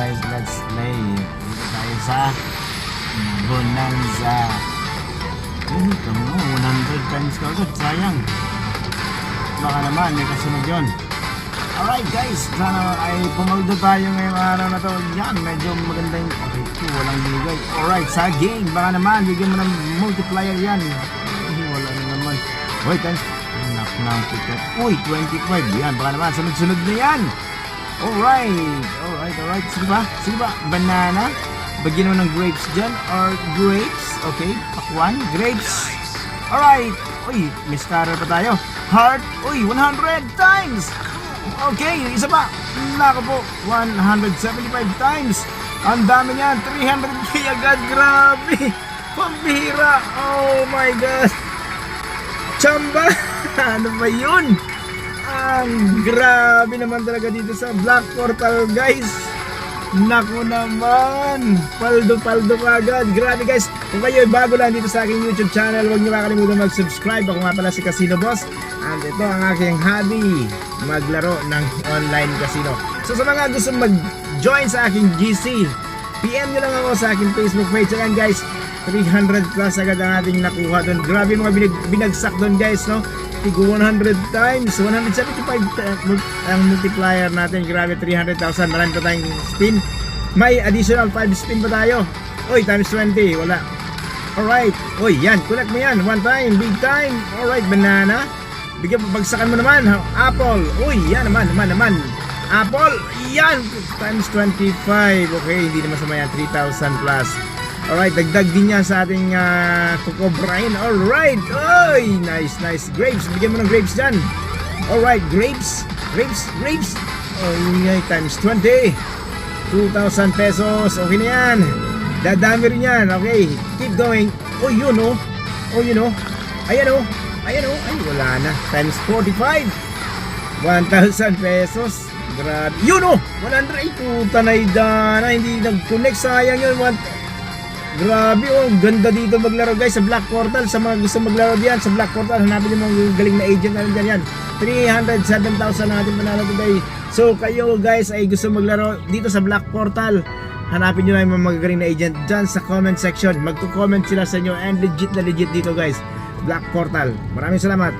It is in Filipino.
guys, let's play. Dito tayo sa Bonanza. Ito mo, 100 times ka agad, sayang. Baka naman, may kasunod yun. Alright guys, sana ay pumaldo tayo ngayong araw na to. Yan, medyo magandang, okay, walang bigay. Alright, sa game, baka naman, bigyan mo ng multiplier yan. Wala na naman. Wait, times, knock na ang ticket. Uy, 25, yan, baka naman, sunod-sunod na yan. Alright, sige ba, banana. Bagyan mo ng grapes dyan, or grapes, okay, pakwan, grapes. Alright, uy, may starter pa tayo. Heart, uy, 100 times. Okay, isa pa. Nako po, 175 times. Ang dami niyan, 300k agad, grabe. Pambihira, oh my god. Chamba, ano ba yun? Ang grabe naman talaga dito sa Black Portal guys. Naku naman, paldo ka agad. Grabe guys, kung kayo ay bago lang dito sa aking YouTube channel, huwag niyo makalimutan mag-subscribe. Ako nga pala si Casino Boss, and ito ang aking hobby, maglaro ng online casino. So sa mga gusto mag-join sa aking GC, PM nyo lang ako sa aking Facebook page. Ayan guys, 300 plus agad ang ating nakuha doon. Grabe mga binagsak doon guys, no? Tigo 100 times, 175 ang multiplier natin. Grabe, 300,000. Marami pa tayong spin. May additional 5 spin pa tayo. Uy, times 20, wala. Alright, uy, yan, collect mo yan. One time, big time. Alright, banana. Bigyan, bagsakan mo naman. Apple, uy, yan naman. Apple, yan, times 25. Okay, hindi naman sama yan, 3,000 plus. Alright, dagdag din niya sa ating Coco Brian. Alright, oy, nice. Grapes, bigyan mo ng grapes dyan. Alright, grapes. Oh, yun, times 20. 2,000 pesos. Okay na yan. Dadami rin yan. Okay, keep going. Oh, yun oh. Ayan oh. Ay, wala na. Times 45. 1,000 pesos. Grabe. Yun oh. 100. Ay, puta na idana. Hindi nag-connect. Sayang yun. Grabe oh, ganda dito maglaro guys sa Black Portal. Sa mga gusto maglaro diyan sa Black Portal, hanapin niyo mga galing na agent na diyan yan. 307,000 natin panalo today. So kayo guys ay gusto maglaro dito sa Black Portal, hanapin niyo lang yung mga magagaling na agent diyan sa comment section. Magko-comment sila sa inyo, and legit dito guys, Black Portal. Maraming salamat.